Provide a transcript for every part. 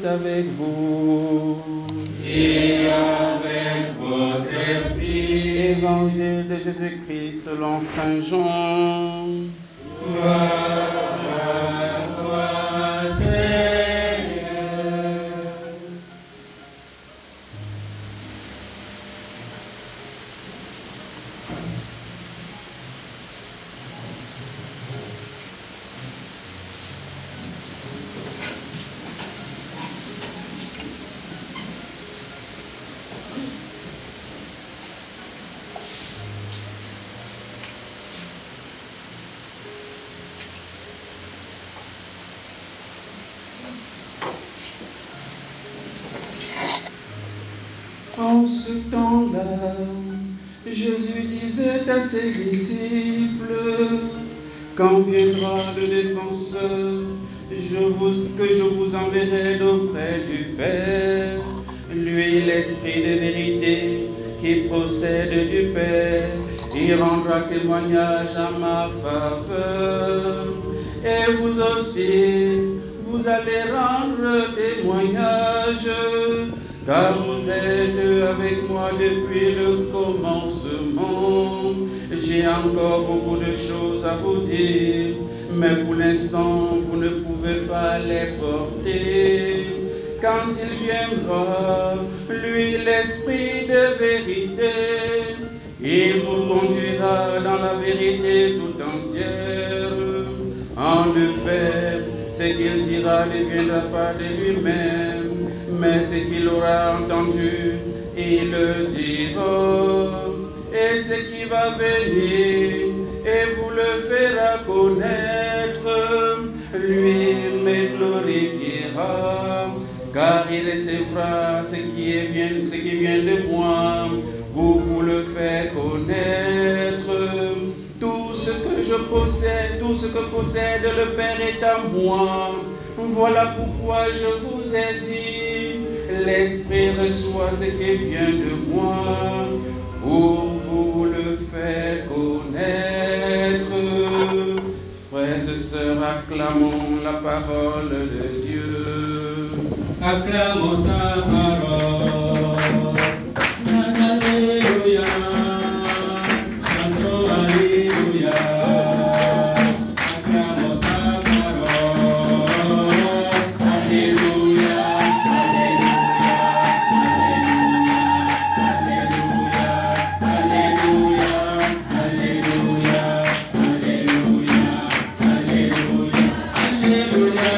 soit avec vous. Et avec votre esprit. Évangile de Jésus-Christ selon Saint Jean. Gloire à toi, Seigneur. En ce temps-là, Jésus disait à ses disciples, quand viendra le défenseur, que je vous enverrai d'auprès du Père, lui l'Esprit de vérité qui procède du Père, il rendra témoignage à ma faveur. Et vous aussi, vous allez rendre témoignage, car vous êtes avec moi depuis le commencement. J'ai encore beaucoup de choses à vous dire, mais pour l'instant, vous ne pouvez pas les porter. Quand il viendra, lui l'Esprit de vérité, il vous conduira dans la vérité tout entière. En effet, ce qu'il dira ne viendra pas de lui-même, mais ce qu'il aura entendu, il le dira. Et ce qui va venir, et vous le fera connaître, lui me glorifiera, car il recevra ce qui vient de moi, vous le faites connaître. Tout ce que je possède, tout ce que possède le Père est à moi. Voilà pourquoi je vous ai dit, l'Esprit reçoit ce qui vient de moi, pour vous le faire connaître. Frères et sœurs, acclamons la parole de Dieu. Acclamons sa parole. Alléluia. Chantons Alléluia. Acclamons sa parole. Alléluia. Alléluia. Alléluia. Alléluia. Alléluia. Alléluia. Alléluia. Alléluia.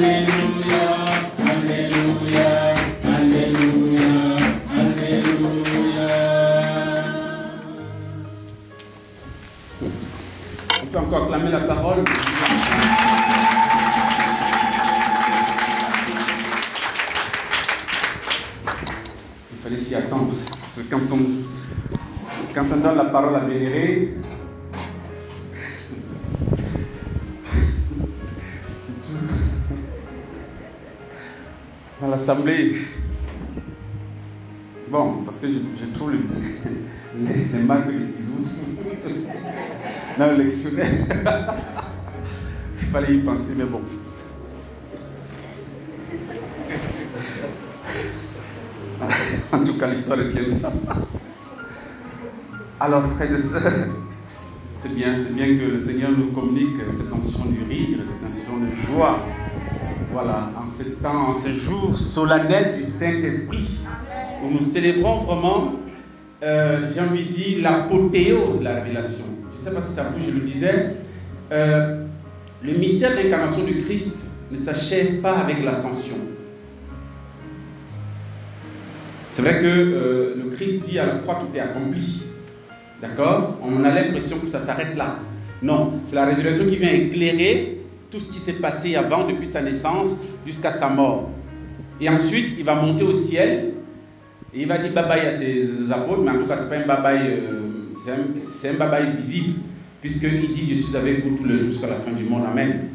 On peut encore clamer la parole. Il fallait s'y attendre. Parce que quand on donne la parole à vénérer, dans l'assemblée, bon, parce que je trouve les marques de bisous dans le lectionnaire. Il fallait y penser, mais bon. En tout cas, l'histoire est tienne. Alors, frères et sœurs, c'est bien que le Seigneur nous communique cette onction du rire, cette onction de joie. Voilà, en ce temps, en ce jour solennel du Saint-Esprit, où nous célébrons vraiment, j'ai envie de dire, l'apothéose de la révélation. Je ne sais pas si ça vous, je le disais, le mystère de l'incarnation du Christ ne s'achève pas avec l'ascension. C'est vrai que le Christ dit à la croix tout est accompli. D'accord? On a l'impression que ça s'arrête là. Non, c'est la résurrection qui vient éclairer tout ce qui s'est passé avant, depuis sa naissance jusqu'à sa mort. Et ensuite, il va monter au ciel et il va dire bye-bye à ses apôtres, mais en tout cas, ce n'est pas un bye-bye, c'est un bye-bye visible, puisqu'il dit je suis avec vous tous les jours jusqu'à la fin du monde. Amen.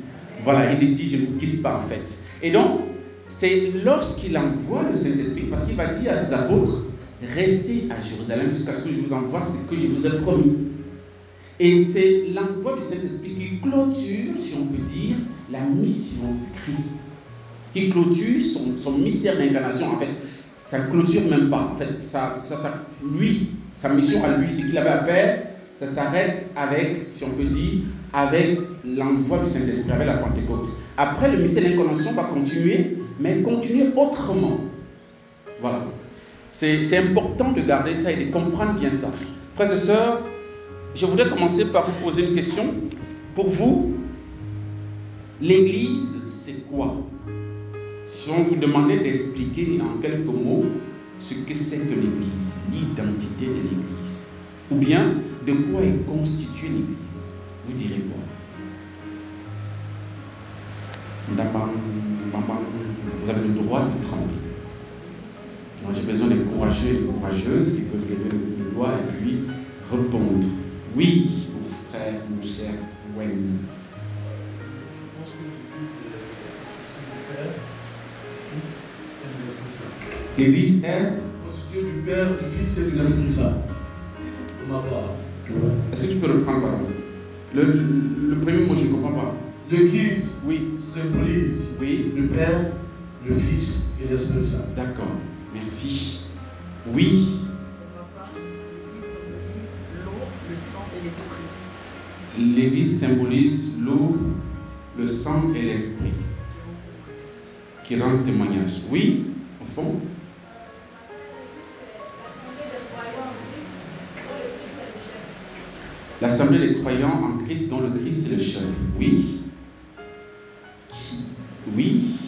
Voilà, il dit je ne vous quitte pas en fait. Et donc, c'est lorsqu'il envoie le Saint-Esprit, parce qu'il va dire à ses apôtres, restez à Jérusalem jusqu'à ce que je vous envoie ce que je vous ai promis. Et c'est l'envoi du Saint-Esprit qui clôture, si on peut dire, la mission du Christ. Qui clôture son mystère d'incarnation. En fait, ça ne clôture même pas. En fait, lui, sa mission à lui, ce qu'il avait à faire, ça s'arrête avec, si on peut dire, avec l'envoi du Saint-Esprit, avec la Pentecôte. Après, le mystère d'incarnation va continuer, mais continuer autrement. Voilà. C'est important de garder ça et de comprendre bien ça. Frères et sœurs, je voudrais commencer par vous poser une question. Pour vous, l'Église, c'est quoi? Si on vous demandait d'expliquer en quelques mots ce que c'est que l'Église, l'identité de l'Église, ou bien de quoi est constituée l'Église, vous direz quoi? Vous avez le droit de trembler. J'ai besoin des courageux et des courageuses qui peuvent lever le doigt et puis répondre. Oui, mon frère, mon cher Wayne. L'Église est constituée du Père, du Fils et de l'Esprit Saint. Est-ce que tu peux reprendre par le premier mot, je ne comprends pas. L'Église oui. symbolise oui. le Père, le Fils et l'Esprit Saint. D'accord, merci. Oui. L'Église symbolise l'eau, le sang et l'esprit qui rendent témoignage. Oui, au fond. L'assemblée des croyants en Christ dont le Christ est le chef. Oui. Oui.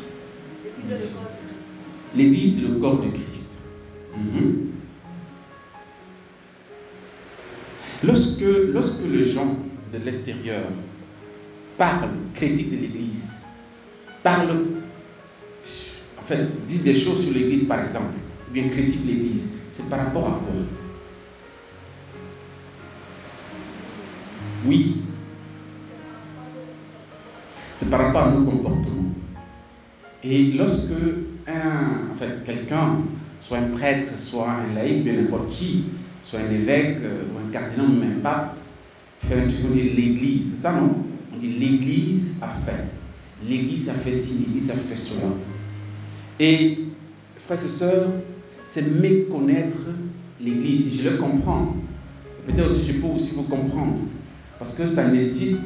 L'Église est le corps de Christ. Lorsque les gens de l'extérieur parlent, critiquent de l'Église, disent des choses sur l'Église par exemple, ou bien critiquent l'Église, c'est par rapport à quoi? Oui. C'est par rapport à nos comportements. Et lorsque quelqu'un, soit un prêtre, soit un laïc, bien n'importe qui, soit un évêque ou un cardinal ou même pape, fait un truc, on dit l'Église, c'est ça non? On dit l'Église a fait. L'Église a fait ci, l'Église a fait cela. Et, frères et sœurs, c'est méconnaître l'Église. Et je le comprends. Peut-être aussi, je peux aussi vous comprendre. Parce que ça nécessite,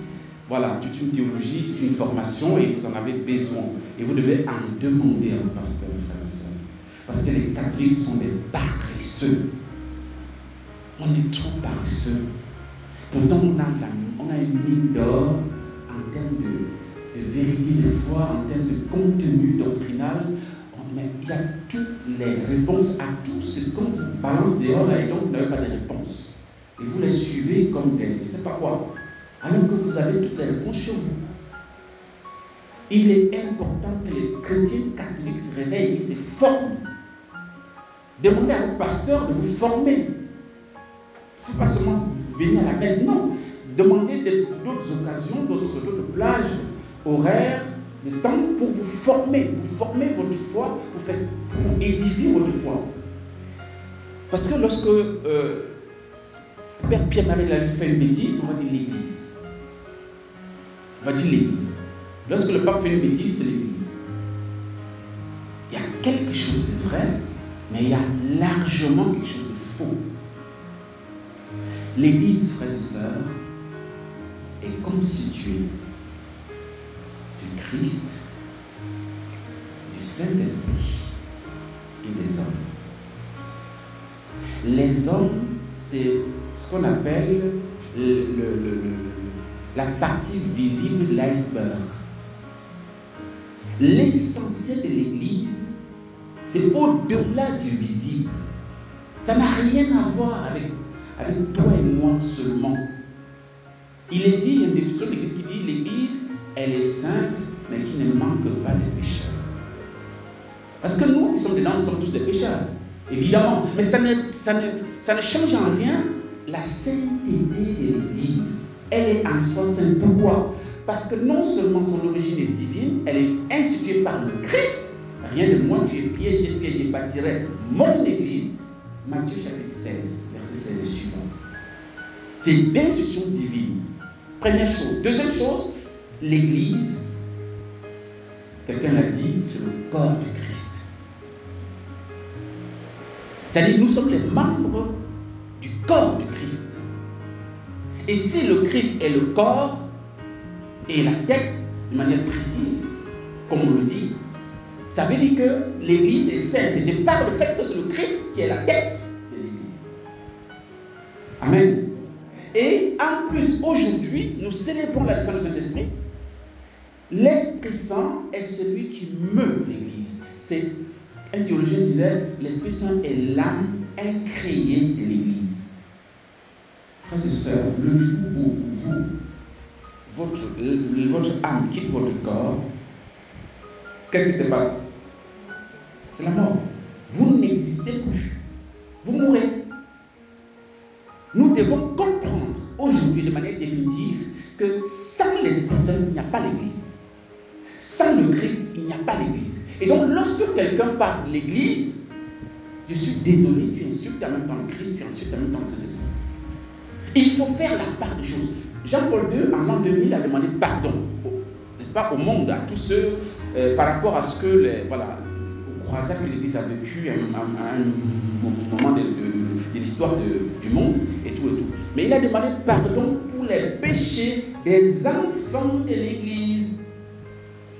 toute une théologie, toute une formation, et vous en avez besoin. Et vous devez en demander à vos pasteurs, frères et sœurs. Parce que les catholiques sont des paresseux. On est trop paresseux. Pourtant, on a une mine d'or en termes de vérité de foi, en termes de contenu doctrinal, mais il y a toutes les réponses à tout ce qu'on vous balance dehors là, et donc vous n'avez pas de réponse. Et vous les suivez comme des, je ne sais pas quoi, alors que vous avez toutes les réponses chez vous. Il est important que les chrétiens catholiques se réveillent et se forment. Demandez à vos pasteurs de vous former. Il ne faut pas seulement venir à la messe, non. Demandez d'autres occasions, d'autres plages horaires, de temps pour vous former votre foi, pour édifier votre foi. Parce que lorsque Père Pierre-Marie Lalutte fait une bêtise, on va dire l'Église. On va dire l'Église. Lorsque le pape fait une bêtise, c'est l'Église. Il y a quelque chose de vrai, mais il y a largement quelque chose de faux. L'Église, frères et sœurs, est constituée du Christ, du Saint-Esprit et des hommes. Les hommes, c'est ce qu'on appelle la partie visible de l'iceberg. L'essentiel de l'Église, c'est au-delà du visible. Ça n'a rien à voir avec toi et moi seulement. Il est dit, il y a une définition de l'Église qui dit l'Église, elle est sainte, mais qui ne manque pas de pécheurs. Parce que nous qui sommes dedans, nous sommes tous des pécheurs, évidemment. Mais ça ne change en rien la sainteté de l'Église. Elle est en soi sainte. Pourquoi? Parce que non seulement son origine est divine, elle est instituée par le Christ. Rien de moins, tu es pied sur pied, je bâtirai mon Église. Matthieu chapitre 16, verset 16 et suivant. C'est d'institution divine. Première chose. Deuxième chose, l'Église, quelqu'un l'a dit, c'est le corps du Christ. C'est-à-dire nous sommes les membres du corps du Christ. Et si le Christ est le corps et la tête, de manière précise, comme on le dit, ça veut dire que l'Église est sainte. Et de par le fait que c'est le Christ qui est la tête de l'Église. Amen. Et en plus, aujourd'hui, nous célébrons la naissance du Saint-Esprit. L'Esprit Saint est celui qui meut l'Église. C'est, un théologien disait, l'Esprit Saint est l'âme incréée de l'Église. Frères et sœurs, le jour où votre âme quitte votre corps, qu'est-ce qui se passe? C'est la mort. Vous n'existez plus. Vous mourrez. Nous devons comprendre aujourd'hui de manière définitive que sans l'Esprit Saint, il n'y a pas l'Église. Sans le Christ, il n'y a pas l'Église. Et donc, lorsque quelqu'un parle de l'Église, je suis désolé, tu insultes en même temps le Christ, tu insultes en même temps le Saint-Esprit. Il faut faire la part des choses. Jean-Paul II, en l'an 2000, a demandé pardon, n'est-ce pas, au monde, à tous ceux, par rapport à ce que, aux croisades que l'Église a vécu à un moment de l'histoire du monde, et tout. Mais il a demandé pardon pour les péchés des enfants de l'Église.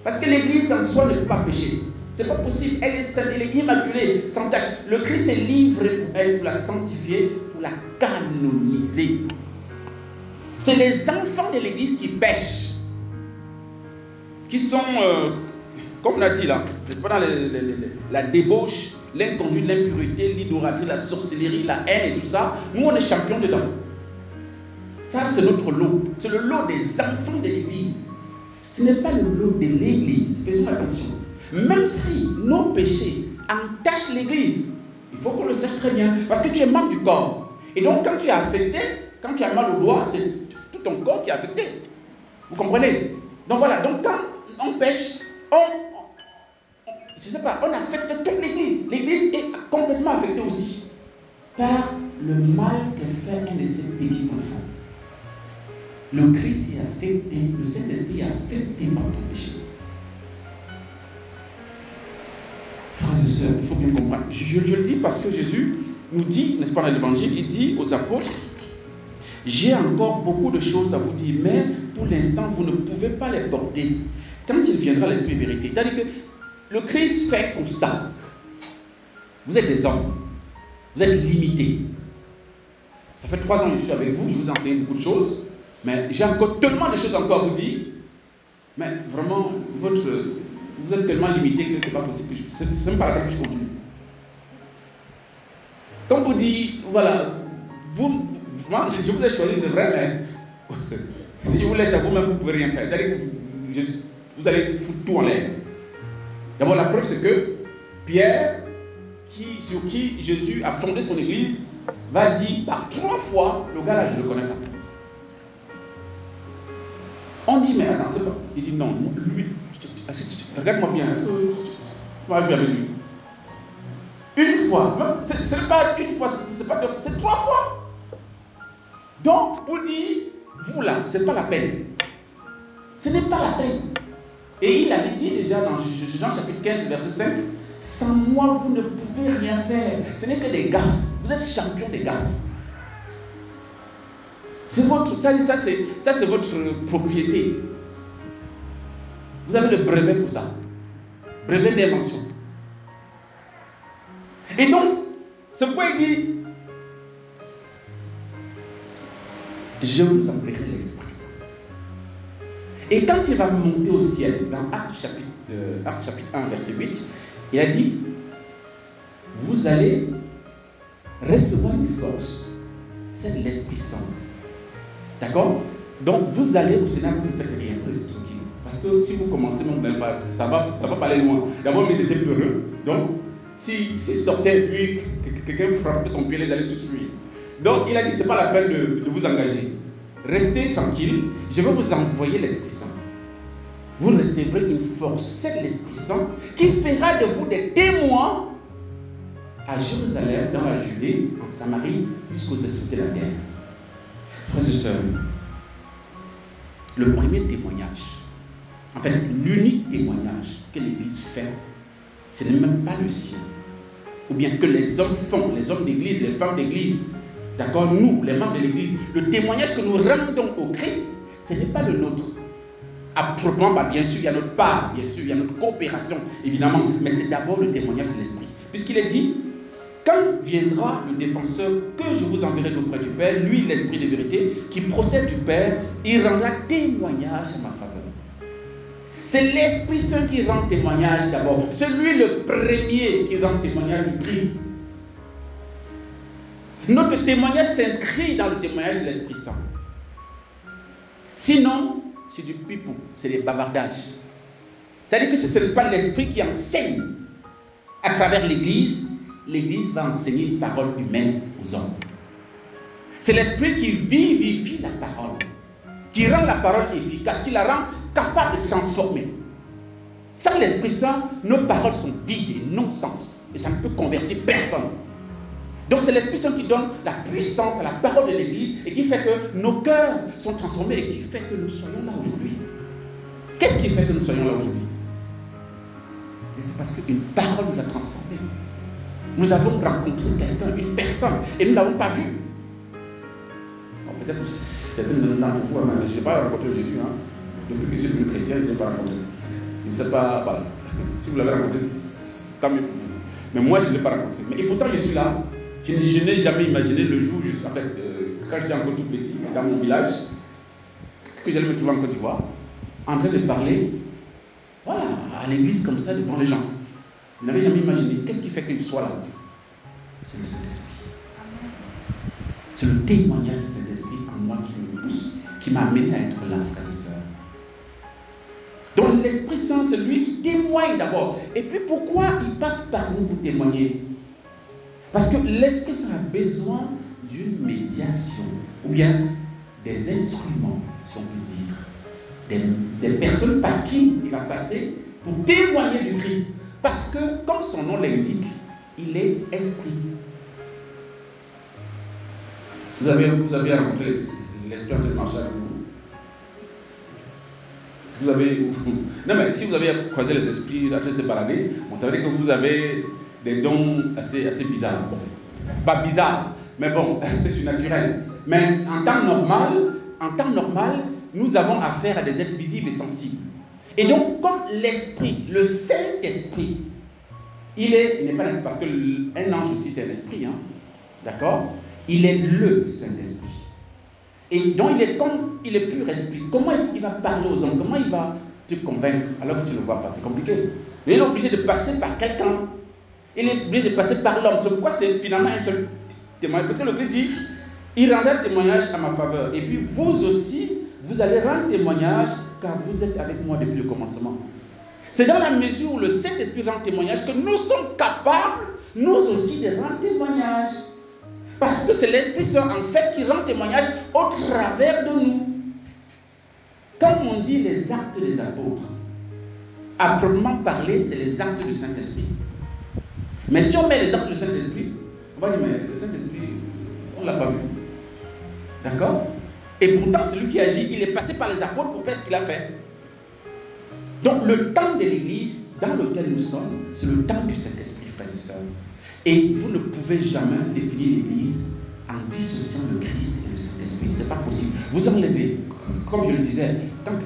Parce que l'Église en soi ne peut pas pécher. Ce n'est pas possible. Elle est sainte, elle est immaculée, sans tache. Le Christ est livré pour elle, pour la sanctifier, pour la canoniser. C'est les enfants de l'Église qui pêchent, qui sont, comme on a dit là, dans la débauche, l'inconduite, l'impureté, l'idolâtrie, la sorcellerie, la haine et tout ça. Nous, on est champions dedans. Ça, c'est notre lot. C'est le lot des enfants de l'Église. Ce n'est pas le lot de l'Église. Faisons attention. Même si nos péchés entachent l'Église, il faut qu'on le sache très bien. Parce que tu es membre du corps. Et donc, quand tu es affecté, quand tu as mal au doigt, c'est tout ton corps qui est affecté. Vous comprenez? Donc voilà. Donc, quand on pêche, je ne sais pas, on affecte toute l'Église. L'Église est complètement affectée aussi par le mal que fait un de ses petits enfants. Le Christ est affecté, le Saint-Esprit est affecté par ton péché. Frères et sœurs, il faut bien comprendre. Je le dis parce que Jésus nous dit, n'est-ce pas, dans l'Évangile, il dit aux apôtres, j'ai encore beaucoup de choses à vous dire, mais pour l'instant, vous ne pouvez pas les porter. Quand il viendra l'Esprit de vérité, c'est-à-dire que le Christ fait constat. Vous êtes des hommes. Vous êtes limités. Ça fait 3 ans que je suis avec vous, je vous enseigne beaucoup de choses, mais j'ai encore tellement de choses encore à vous dire. Mais vraiment, vous êtes tellement limité que c'est pas possible. C'est même pas la peine que je continue. Comme vous dites, voilà, moi, si je vous ai choisi, c'est vrai, mais si je vous laisse à vous-même, vous ne pouvez rien faire. C'est-à-dire que vous allez foutre tout en l'air. D'abord, la preuve, c'est que Pierre, sur qui Jésus a fondé son église, va dire par 3 fois, le gars là, je ne le connais pas. On dit, mais attends, c'est pas. Il dit, non, lui, regarde-moi bien, tu m'as vu avec lui. Une fois, ce n'est pas une fois, c'est pas 2 fois, c'est 3 fois. Donc, pour dire, vous là, ce n'est pas la peine. Ce n'est pas la peine. Et il avait dit déjà dans Jean chapitre 15, verset 5, sans moi, vous ne pouvez rien faire. Ce n'est que des gaffes. Vous êtes champion des gaffes. C'est votre, ça c'est votre propriété. Vous avez le brevet pour ça. Brevet d'invention. Et donc, ce point dit, je vous enverrai l'Esprit Saint. Et quand il va monter au ciel, dans Actes chapitre 1, verset 8, il a dit, vous allez recevoir une force. C'est l'Esprit Saint. D'accord? Donc, vous allez au Sénat, vous ne faites rien, vous restez tranquille. Parce que si vous commencez, vous n'allez pas, ça va pas aller loin. D'abord, ils étaient peureux. Donc, s'ils sortaient, puis quelqu'un frappait son pied, ils allaient tous fuir. Donc, il a dit, ce n'est pas la peine de vous engager. Restez tranquille, je vais vous envoyer l'Esprit Saint. Vous recevrez une force, c'est l'Esprit Saint, qui fera de vous des témoins à Jérusalem, dans la Judée, en Samarie, jusqu'aux extrémités de la terre. Frères et sœurs, le premier témoignage, en fait, l'unique témoignage que l'Église fait, ce n'est même pas le sien. Ou bien que les hommes font, les hommes d'église, les femmes d'église. D'accord? Nous, les membres de l'église, le témoignage que nous rendons au Christ, ce n'est pas le nôtre. À proprement parler, bien sûr, il y a notre part, bien sûr, il y a notre coopération, évidemment, mais c'est d'abord le témoignage de l'Esprit. Puisqu'il est dit, quand viendra le défenseur que je vous enverrai auprès du Père, lui, l'Esprit de vérité, qui procède du Père, il rendra témoignage à ma faveur. C'est l'Esprit Saint qui rend témoignage d'abord. C'est lui le premier qui rend témoignage du Christ. Notre témoignage s'inscrit dans le témoignage de l'Esprit Saint. Sinon, c'est du pipeau, c'est des bavardages. C'est-à-dire que ce n'est pas l'Esprit qui enseigne à travers l'Église. L'Église va enseigner une parole humaine aux hommes. C'est l'Esprit qui vivifie la parole, qui rend la parole efficace, qui la rend capable de transformer. Sans l'Esprit Saint, nos paroles sont vides et non-sens. Et ça ne peut convertir personne. Donc c'est l'Esprit Saint qui donne la puissance à la parole de l'Église et qui fait que nos cœurs sont transformés et qui fait que nous soyons là aujourd'hui. Qu'est-ce qui fait que nous soyons là aujourd'hui? C'est parce qu'une parole nous a transformés. Nous avons rencontré quelqu'un, une personne, et nous ne l'avons pas vu. Bon, peut-être que certains d'entre vous, je n'ai pas rencontré Jésus. Depuis que je suis devenu chrétien, je ne l'ai pas rencontré. Je ne sais pas, voilà. Si vous l'avez rencontré, tant mieux pour vous. Mais moi, je ne l'ai pas rencontré. Mais et pourtant, je suis là. Je n'ai jamais imaginé le jour, juste, en fait, quand j'étais encore tout petit, dans mon village, que j'allais me trouver en Côte d'Ivoire, en train de parler, voilà, à l'église comme ça, devant les gens. Je n'avais jamais imaginé. Qu'est-ce qui fait qu'il soit là? C'est le Saint-Esprit. C'est le témoignage du Saint-Esprit en moi qui me pousse, qui m'a amené à être là, frères et sœurs. Donc l'Esprit Saint, c'est lui qui témoigne d'abord. Et puis pourquoi il passe par nous pour témoigner? Parce que l'Esprit Saint a besoin d'une médiation, ou bien des instruments, si on peut dire, des personnes par qui il va passer pour témoigner du Christ. Parce que, comme son nom l'indique, il est esprit. Vous avez rencontré l'esprit en train de marcher avec vous. Non, mais si vous avez croisé les esprits, après se balader, bon, ça veut dire que vous avez des dons assez bizarres. Bon, pas bizarres, mais bon, c'est surnaturel. Mais en temps normal, nous avons affaire à des êtres visibles et sensibles. Et donc, comme l'Esprit, le Saint-Esprit, il n'est pas parce qu'un ange aussi est un esprit, d'accord? Il est le Saint-Esprit. Et donc, il est pur esprit. Comment il va parler aux hommes? Comment il va te convaincre alors que tu ne le vois pas. C'est compliqué. Mais il est obligé de passer par quelqu'un. Il est obligé de passer par l'homme. C'est pourquoi c'est finalement un seul témoignage. Parce que le Christ dit, il rendra témoignage à ma faveur. Et puis vous aussi, vous allez rendre témoignage car vous êtes avec moi depuis le commencement. C'est dans la mesure où le Saint-Esprit rend témoignage que nous sommes capables, nous aussi, de rendre témoignage. Parce que c'est l'Esprit Saint, en fait, qui rend témoignage au travers de nous. Comme on dit les actes des apôtres, à proprement parler, c'est les actes du Saint-Esprit. Mais si on met les actes du Saint-Esprit, on va dire, mais le Saint-Esprit, on ne l'a pas vu. D'accord? Et pourtant, celui qui agit, il est passé par les apôtres pour faire ce qu'il a fait. Donc, le temps de l'Église dans lequel nous sommes, c'est le temps du Saint-Esprit, frères et sœurs. Et vous ne pouvez jamais définir l'Église en dissociant le Christ et le Saint-Esprit. Ce n'est pas possible. Vous enlevez, comme je le disais, quand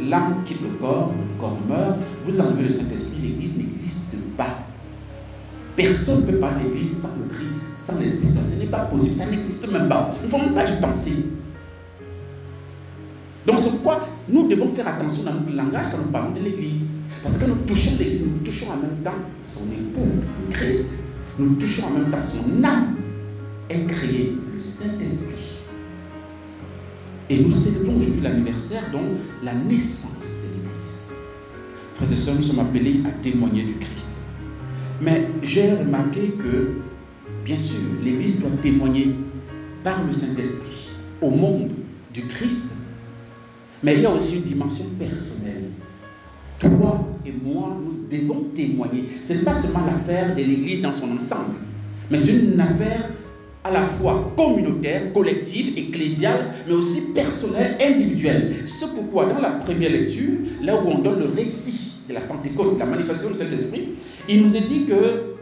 l'âme quitte le corps meurt, vous enlevez le Saint-Esprit, l'Église n'existe pas. Personne ne peut parler de l'Église sans le Christ, sans l'Esprit Saint. Ce n'est pas possible, ça n'existe même pas. Il ne faut même pas y penser. Donc c'est pourquoi nous devons faire attention dans notre langage quand nous parlons de l'Église. Parce que quand nous touchons l'Église, nous touchons en même temps son époux, le Christ. Nous touchons en même temps son âme. Est créé le Saint-Esprit. Et nous célébrons aujourd'hui l'anniversaire, donc la naissance de l'Église. Frères et sœurs, nous sommes appelés à témoigner du Christ. Mais j'ai remarqué que, bien sûr, l'Église doit témoigner par le Saint-Esprit au monde du Christ. Mais il y a aussi une dimension personnelle. Toi et moi, nous devons témoigner. Ce n'est pas seulement l'affaire de l'Église dans son ensemble, mais c'est une affaire à la fois communautaire, collective, ecclésiale, mais aussi personnelle, individuelle. C'est pourquoi dans la première lecture, là où on donne le récit de la Pentecôte, de la manifestation du Saint-Esprit, il nous est dit que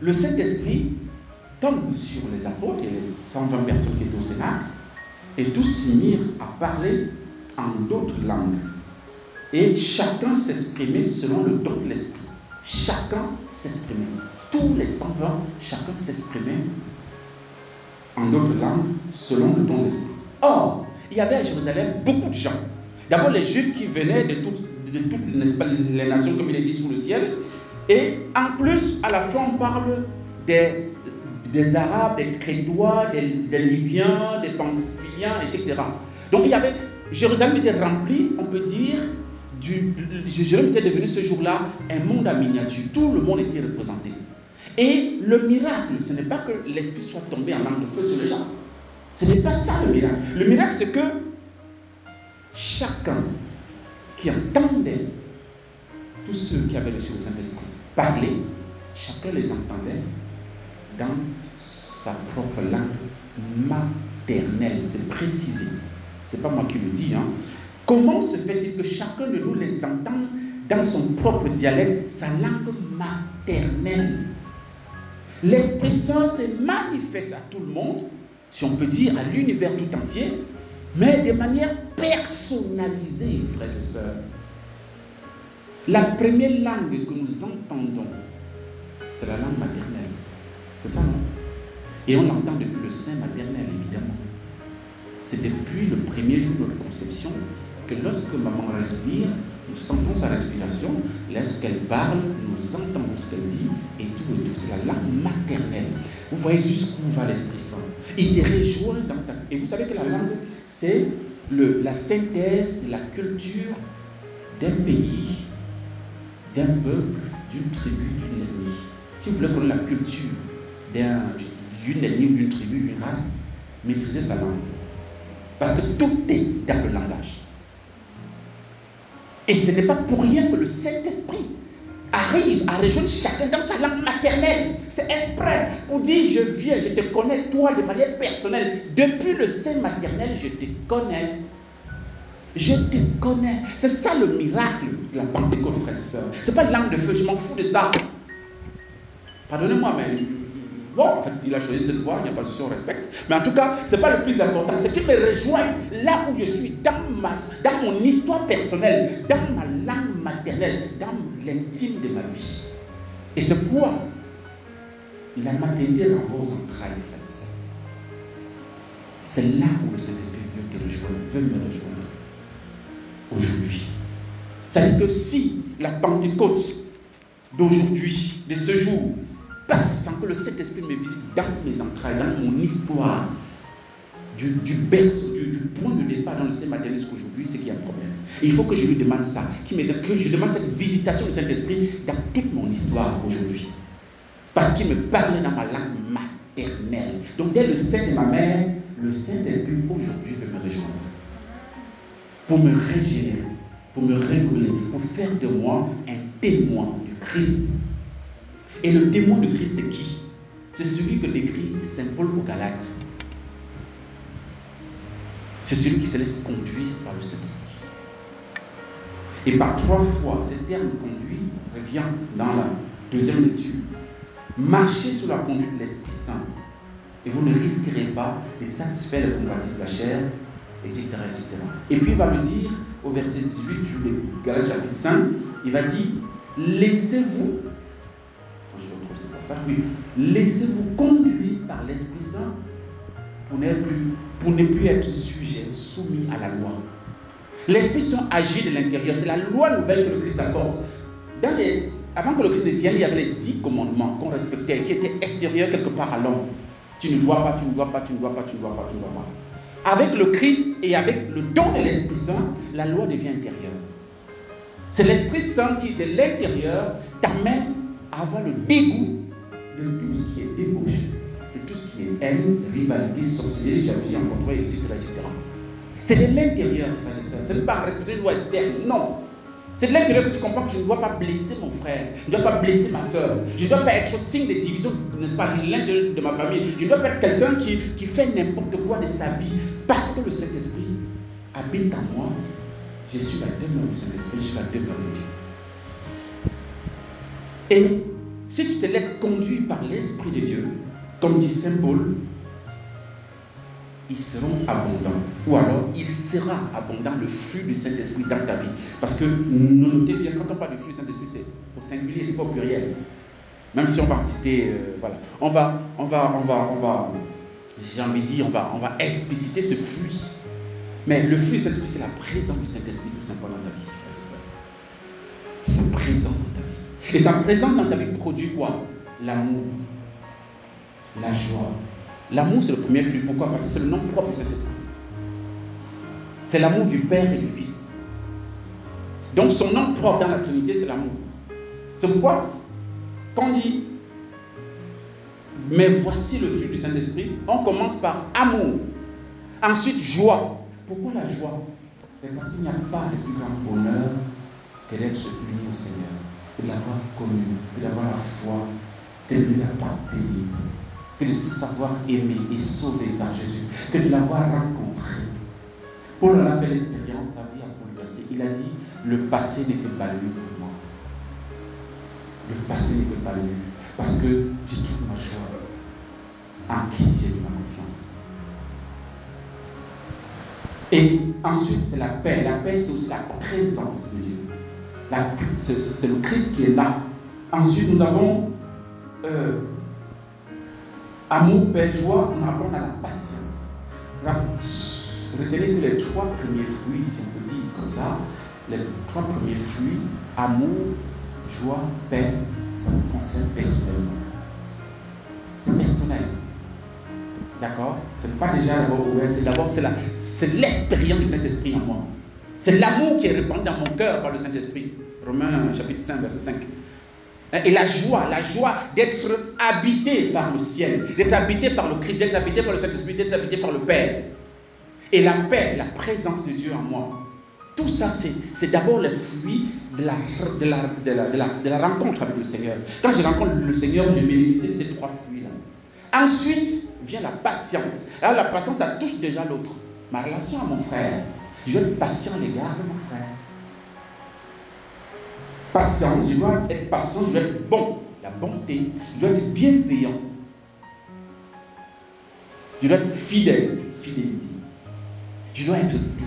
le Saint-Esprit tombe sur les apôtres et les 120 personnes qui étaient au Sénat, et tous se mirent à parler en d'autres langues. Et chacun s'exprimait selon le don de l'Esprit. Chacun s'exprimait. Tous les 120, chacun s'exprimait en d'autres langues selon le don de l'Esprit. Or, il y avait à Jérusalem beaucoup de gens. D'abord les Juifs qui venaient de toutes les nations, comme il est dit, sous le ciel. Et en plus, à la fin, on parle des Arabes, des Crétois, des Libyens, des Pamphyliens, etc. Donc il y avait, Jérusalem était rempli, on peut dire, Jérusalem était devenu ce jour-là un monde en miniature. Tout le monde était représenté. Et le miracle, ce n'est pas que l'Esprit soit tombé en langue de feu sur les gens. Ce n'est pas ça le miracle. Le miracle, c'est que chacun qui entendait, tous ceux qui avaient reçu le Saint-Esprit, parler, chacun les entendait dans sa propre langue maternelle. C'est précisé. Ce n'est pas moi qui le dis. Comment se fait-il que chacun de nous les entende dans son propre dialecte, sa langue maternelle? L'Esprit Saint se manifeste à tout le monde, si on peut dire à l'univers tout entier, mais de manière personnalisée, frères et sœurs. La première langue que nous entendons, c'est la langue maternelle. C'est ça, non? Et on l'entend depuis le sein maternel, évidemment. C'est depuis le premier jour de notre conception que lorsque maman respire, nous sentons sa respiration. Lorsqu'elle parle, nous entendons ce qu'elle dit et tout. C'est la langue maternelle. Vous voyez jusqu'où va l'Esprit Saint. Il te rejoint dans ta... Et vous savez que la langue, c'est la synthèse de la culture d'un pays, d'un peuple, d'une tribu, d'une ethnie. Si vous voulez connaître la culture d'une ethnie ou d'une tribu, d'une race, maîtrisez sa langue. Parce que tout est dans le langage. Et ce n'est pas pour rien que le Saint-Esprit arrive à rejoindre chacun dans sa langue maternelle. C'est exprès pour dire, je viens, je te connais, toi, de manière personnelle. Depuis le sein maternel, je te connais. Je te connais. C'est ça le miracle de la Pentecôte, frères et sœurs. Ce n'est pas langue de feu, je m'en fous de ça. Pardonnez-moi, mais bon, en fait, il a choisi cette voie, il n'y a pas de souci, on respecte. Mais en tout cas, ce n'est pas le plus important. C'est qu'il me rejoigne là où je suis, dans mon histoire personnelle, dans ma langue maternelle, dans l'intime de ma vie. Et c'est pourquoi la maternité renvoie aux entrailles, frères et sœurs. C'est là où le Saint-Esprit veut me rejoindre aujourd'hui. Ça veut dire que si la Pentecôte d'aujourd'hui, de ce jour, passe sans que le Saint-Esprit me visite dans mes entrailles, dans mon histoire, du berceau, du point de départ dans le sein maternel jusqu'aujourd'hui, c'est qu'il y a un problème. Et il faut que je lui demande ça, que je demande cette visitation du Saint-Esprit dans toute mon histoire aujourd'hui. Parce qu'il me parlait dans ma langue maternelle. Donc dès le sein de ma mère, le Saint-Esprit aujourd'hui veut me rejoindre. Pour me régénérer, pour me réguler, pour faire de moi un témoin du Christ. Et le témoin du Christ, c'est qui? C'est celui que décrit Saint Paul aux Galates. C'est celui qui se laisse conduire par le Saint-Esprit. Et par 3 fois, ce terme conduit revient dans la deuxième lecture. Marchez sous la conduite de l'Esprit Saint et vous ne risquerez pas de satisfaire les convoitises de la chair, etc., etc. Et puis il va le dire au verset 18 du Galates chapitre 5, il va dire, laissez-vous, je retrouve ce passage, oui, laissez-vous conduire par l'Esprit Saint pour ne plus être sujet, soumis à la loi. L'Esprit Saint agit de l'intérieur. C'est la loi nouvelle que le Christ apporte. Avant que le Christ ne vienne, il y avait les 10 commandements qu'on respectait, qui étaient extérieurs quelque part à l'homme. Tu ne dois pas, tu ne dois pas, tu ne dois pas, tu ne dois pas, tu ne dois pas. Avec le Christ et avec le don de l'Esprit Saint, la loi devient intérieure. C'est l'Esprit Saint qui, de l'intérieur, t'amène à avoir le dégoût de tout ce qui est débauche, de tout ce qui est haine, rivalité, sorcellerie, jalousie, incontrôle, etc., etc. C'est de l'intérieur, frères et sœurs. Ce n'est pas respecter une loi externe, non. C'est de l'intérieur que tu comprends que je ne dois pas blesser mon frère, je ne dois pas blesser ma soeur, je ne dois pas être signe de division, n'est-ce pas, de l'intérieur de ma famille. Je ne dois pas être quelqu'un qui fait n'importe quoi de sa vie parce que le Saint-Esprit habite en moi. Je suis la demeure du Saint-Esprit, je suis la demeure de Dieu. Et si tu te laisses conduire par l'Esprit de Dieu, comme dit Saint Paul, ils seront abondants. Ou alors, il sera abondant le flux du Saint-Esprit dans ta vie. Parce que, notez bien, quand on parle du flux du Saint-Esprit, c'est au singulier, c'est pas au pluriel. Même si on va en citer, voilà. On va, j'ai envie de dire, on va expliciter ce flux. Mais le flux du Saint-Esprit, c'est la présence du Saint-Esprit tout simplement dans ta vie. C'est sa présence dans ta vie. Et sa présence dans ta vie produit quoi? L'amour, la joie. L'amour, c'est le premier flux. Pourquoi? Parce que c'est le nom propre du Saint-Esprit. C'est l'amour du Père et du Fils. Donc, son nom propre dans la Trinité, c'est l'amour. C'est pourquoi, quand on dit « Mais voici le flux du Saint-Esprit », on commence par amour. Ensuite, joie. Pourquoi la joie? Parce qu'il n'y a pas de plus grand bonheur que d'être uni au Seigneur, que de l'avoir connu, que d'avoir la foi, que de lui appartenir, que de se savoir aimer et sauvé par Jésus, que de l'avoir rencontré. Paul en a fait l'expérience, sa vie a bouleversé. Il a dit, le passé n'est que balu pour moi. Le passé n'est que balu. Parce que j'ai toute ma joie en qui j'ai mis ma confiance. Et ensuite, c'est la paix. La paix, c'est aussi la présence de Dieu. C'est le Christ qui est là. Ensuite, nous avons amour, paix, joie, on apprend à la patience. Retenez que les 3 premiers fruits, si on peut dire comme ça, les 3 premiers fruits, amour, joie, paix, ça nous concerne personnellement. C'est personnel. D'accord? Ce n'est pas déjà d'abord ouvert, c'est l'expérience du Saint-Esprit en moi. C'est l'amour qui est répandu dans mon cœur par le Saint-Esprit. Romains chapitre 5, verset 5. Et la joie d'être habité par le ciel, d'être habité par le Christ, d'être habité par le Saint-Esprit, d'être habité par le Père. Et la paix, la présence de Dieu en moi. Tout ça, c'est d'abord le fruit de la rencontre avec le Seigneur. Quand je rencontre le Seigneur, je bénéficie de ces 3 fruits-là. Ensuite vient la patience. Alors la patience, ça touche déjà l'autre. Ma relation à mon frère. Je dois être patient à l'égard de mon frère. Patience, je dois être patient, je dois être bon. La bonté, je dois être bienveillant. Je dois être fidèle, fidélité. Je dois être doux.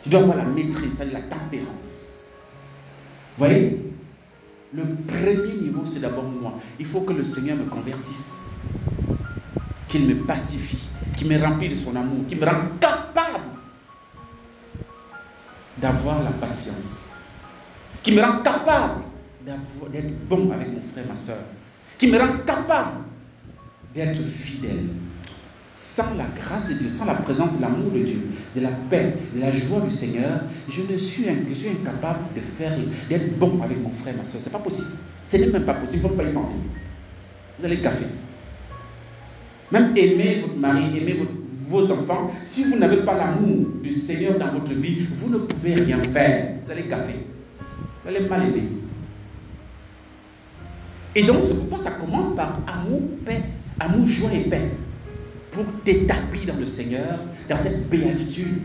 Je dois avoir la maîtrise, c'est-à-dire la tempérance. Vous voyez? Le premier niveau, c'est d'abord moi. Il faut que le Seigneur me convertisse. Qu'il me pacifie. Qu'il me remplisse de son amour. Qu'il me rende capable d'avoir la patience, qui me rend capable d'être bon avec mon frère, ma soeur, qui me rend capable d'être fidèle. Sans la grâce de Dieu, sans la présence de l'amour de Dieu, de la paix, de la joie du Seigneur, je suis incapable d'être bon avec mon frère, ma soeur. Ce n'est pas possible. Ce n'est même pas possible. Il ne faut pas y penser. Vous allez café. Même aimer votre mari, aimer vos enfants, si vous n'avez pas l'amour du Seigneur dans votre vie, vous ne pouvez rien faire. Vous allez café. Vous allez mal aimer. Et donc, c'est pourquoi ça commence par amour, paix, amour, joie et paix. Pour t'établir dans le Seigneur, dans cette béatitude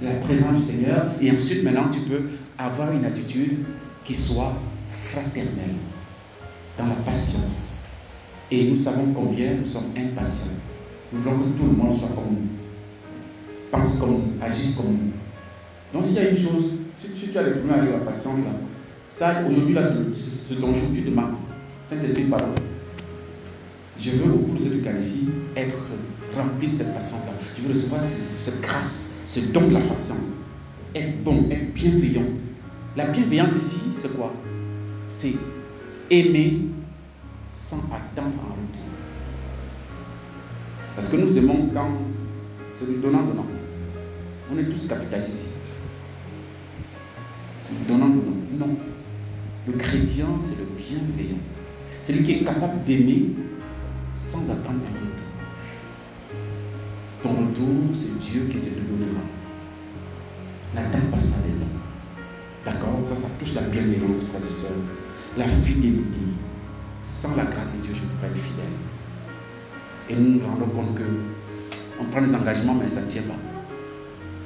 de la présence du Seigneur. Et ensuite, maintenant, tu peux avoir une attitude qui soit fraternelle, dans la patience. Et nous savons combien nous sommes impatients. Nous voulons que tout le monde soit comme nous, pense comme nous, agisse comme nous. Donc, s'il y a une chose, si tu as des problèmes avec la patience, là, ça, aujourd'hui, là, c'est ton jour, tu demandes. Saint-Esprit, pardon. Je veux au cours de cette Eucharistie être rempli de cette patience-là. Je veux recevoir cette grâce, ce don de la patience. Être bon, être bienveillant. La bienveillance ici, c'est quoi? C'est aimer sans attendre en retour. Parce que nous aimons quand c'est du donnant-donnant. On est tous capitalistes ici. C'est du donnant-donnant. Non. Le chrétien, c'est le bienveillant. C'est lui qui est capable d'aimer sans attendre un retour. Ton retour, c'est Dieu qui te le donnera. N'attends pas ça des hommes. D'accord? Ça touche la bienveillance, frères et sœurs. La fidélité. Sans la grâce de Dieu, je ne peux pas être fidèle. Et nous nous rendons compte que on prend des engagements, mais ça ne tient pas.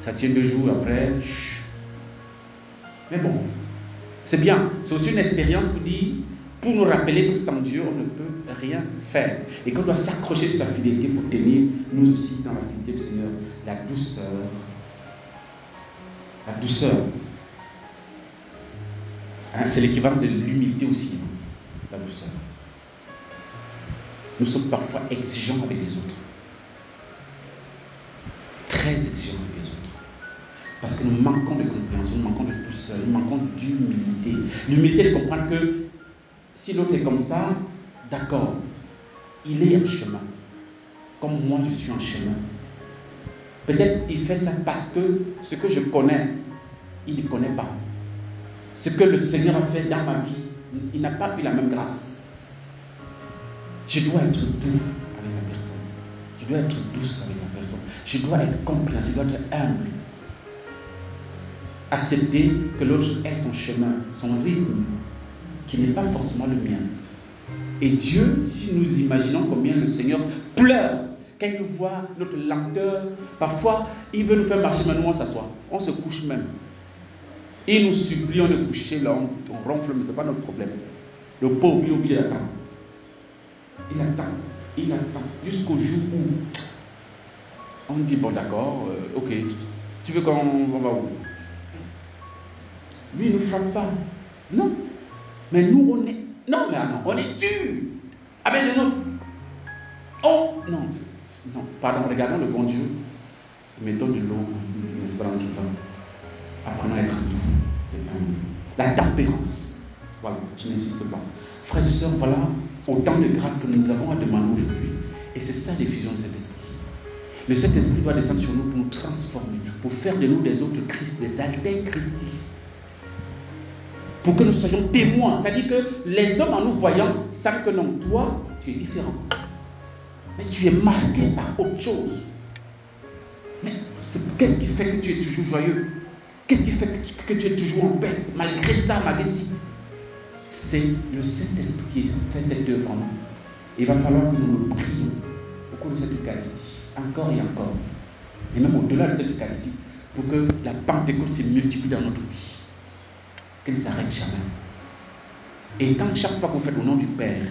Ça tient 2 jours après. Mais bon, c'est bien. C'est aussi une expérience pour nous rappeler que sans Dieu, on ne peut rien faire. Et qu'on doit s'accrocher sur sa fidélité pour tenir, nous aussi, dans la fidélité du Seigneur, la douceur. La douceur. Hein, c'est l'équivalent de l'humilité aussi. Hein, la douceur. Nous sommes parfois exigeants avec les autres. Très exigeants avec les autres. Parce que nous manquons de compréhension, nous manquons de douceur, nous manquons d'humilité. L'humilité de comprendre que si l'autre est comme ça, d'accord, il est en chemin. Comme moi, je suis en chemin. Peut-être il fait ça parce que ce que je connais, il ne connaît pas. Ce que le Seigneur a fait dans ma vie, il n'a pas eu la même grâce. Je dois être doux avec la personne. Je dois être douce avec la personne. Je dois être compréhensif, je dois être humble. Accepter que l'autre ait son chemin, son rythme, qui n'est pas forcément le mien. Et Dieu, si nous imaginons combien le Seigneur pleure quand il voit notre lenteur, parfois il veut nous faire marcher, mais nous on s'assoit, on se couche même. Il nous supplie, on est couché là, on ronfle, mais ce n'est pas notre problème. Le pauvre, il est obligé d'attendre. Il attend, jusqu'au jour où on dit, bon d'accord, ok, tu veux qu'on va où? Lui, il ne frappe pas. Non. Mais nous, on est... Non, mais non, on est dur. Avec les autres. Oh, non. Non, pardon, regardons le bon Dieu. Mettons de l'eau, nous espérons tout le temps. Apprenons à être doux. La tempérance. Voilà, je n'insiste pas. Frères et sœurs, voilà autant de grâces que nous avons à demander aujourd'hui. Et c'est ça l'effusion de cet esprit. Le Saint-Esprit doit descendre sur nous pour nous transformer, pour faire de nous des autres Christ, des alter Christi. Pour que nous soyons témoins. C'est-à-dire que les hommes en nous voyant savent que non, toi, tu es différent. Mais tu es marqué par autre chose. Mais qu'est-ce qui fait que tu es toujours joyeux? Qu'est-ce qui fait que tu es toujours en paix? Malgré ça, malgré ci. C'est le Saint-Esprit qui fait cette œuvre en nous. Il va falloir que nous le prions au cours de cette Eucharistie, encore et encore. Et même au-delà de cette Eucharistie, pour que la Pentecôte se multiplie dans notre vie. Qu'elle ne s'arrête jamais. Et quand chaque fois que vous faites au nom du Père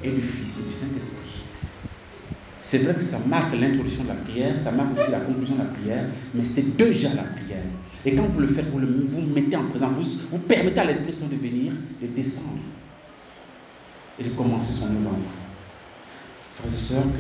et du Fils et du Saint-Esprit, c'est vrai que ça marque l'introduction de la prière, ça marque aussi la conclusion de la prière, mais c'est déjà la prière. Et quand vous le faites, vous mettez en présence, vous permettez à l'Esprit Saint de venir, de descendre et de commencer son œuvre en vous. Frères et sœurs,